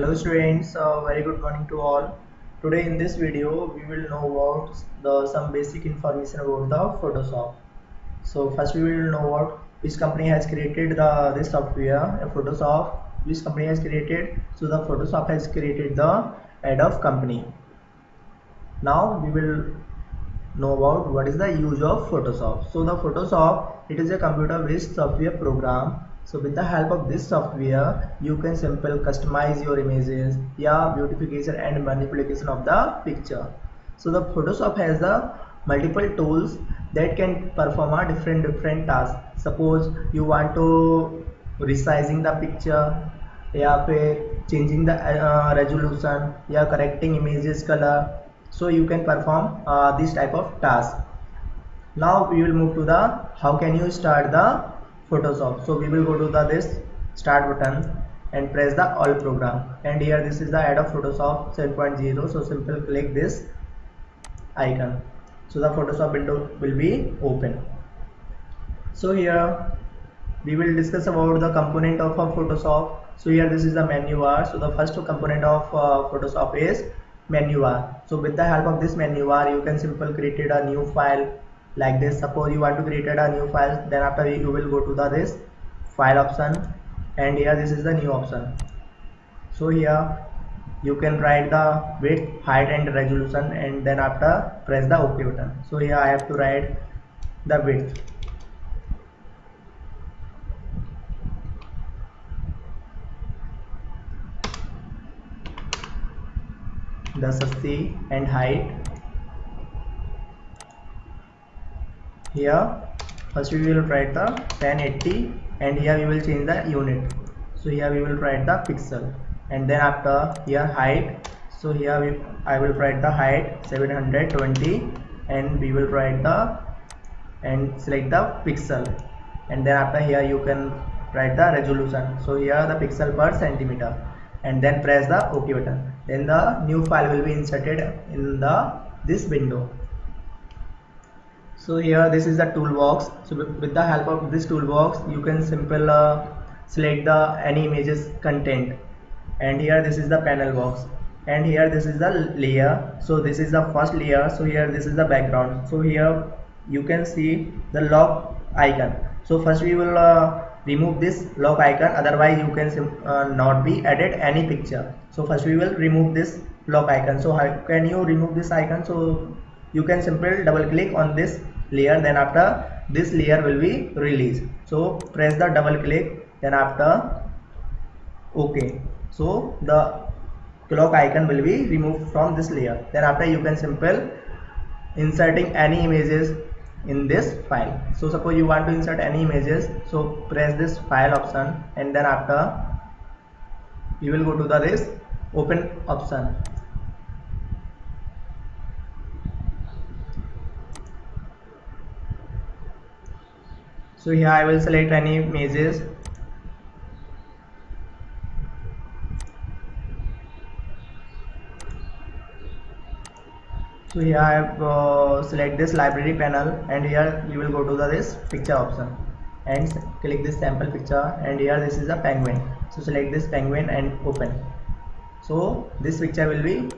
Hello students, very good morning to all. Today in this video we will know about some basic information about the Photoshop. So first we will know about which company has created this software, Photoshop. Which company has created? So the Photoshop has created the Adobe company. Now we will know about what is the use of Photoshop. So the Photoshop, it is a computer based software program. So with the help of this software you can simply customize your images, beautification and manipulation of the picture. So the Photoshop has the multiple tools that can perform a different tasks. Suppose you want to resizing the picture, या फिर changing the resolution, या correcting images color. So you can perform this type of task. Now we will move to the how can you start the Photoshop. So we will go to this start button and press the all program, and here this is the Adobe Photoshop 7.0. so simply click this icon, so the Photoshop window will be open. So here we will discuss about the component of a Photoshop. So here this is the menu bar. So the first component of Photoshop is menu bar. So with the help of this menu bar you can simply create a new file like this. Suppose you want to create a new file, then after you will go to this file option, and here this is the new option. So here you can write the width, height and resolution, and then after press the OK button. So here I have to write the width. The 60 and height. Here first we will write the 1080, and here we will change the unit. So here we will write the pixel, and then after here height. So here I will write the height 720, and we will write the and select the pixel, and then after here you can write the resolution. So here the pixel per centimeter, and then press the OK button. Then the new file will be inserted in this window. So here this is the toolbox. So with the help of this toolbox you can simply select the any images content, and here this is the panel box, and here this is the layer. So this is the first layer. So here this is the background. So here you can see the lock icon. So first we will remove this lock icon, otherwise you can not be added any picture. So first we will remove this lock icon. So how can you remove this icon? So you can simply double click on this layer, then after this layer will be released. So press the double click, then after OK. So the clock icon will be removed from this layer. Then after you can simply inserting any images in this file. So suppose you want to insert any images, so press this file option, and then after you will go to this open option. So here I will select any images. So here I have select this library panel, and here you will go to this picture option and click this sample picture, and here this is a penguin. So select this penguin and open. So this picture will be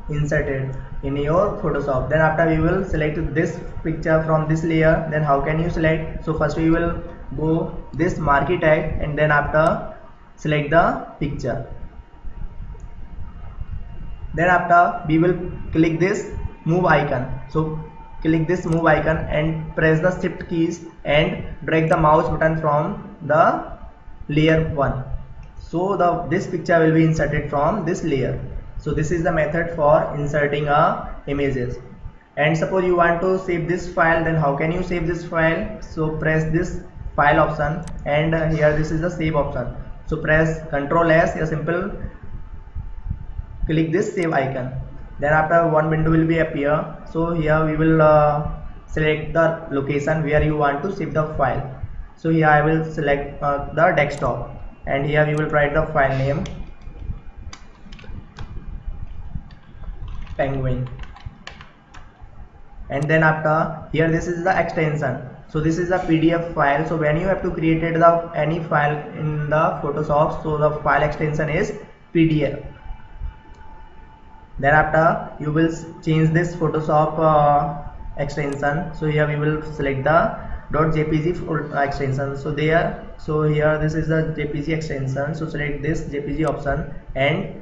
inserted in your Photoshop. Then after we will select this picture from this layer. Then how can you select? So first we will go this marquee tag, and then after select the picture. Then after we will click this move icon. So click this move icon and press the shift keys and drag the mouse button from the layer 1. So this picture will be inserted from this layer. So this is the method for inserting images. And suppose you want to save this file, then how can you save this file? So press this file option, and here this is the save option. So press Ctrl S, a simple click this save icon. Then after one window will be appear. So here we will select the location where you want to save the file. So here I will select the desktop, and here we will write the file name penguin, and then after here this is the extension. So this is a PDF file. So when you have to create any file in the Photoshop, so the file extension is PDF. Thereafter you will change this Photoshop extension. So here we will select the .jpg extension. So here this is the JPG extension. So select this JPG option and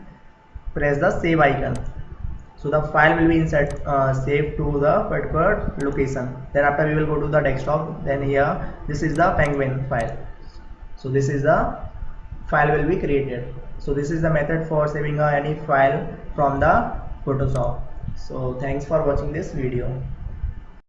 press the save icon. So the file will be saved to the particular location. Then after we will go to the desktop. Then here this is the penguin file. So this is the file will be created. So this is the method for saving any file from the Photoshop. So thanks for watching this video.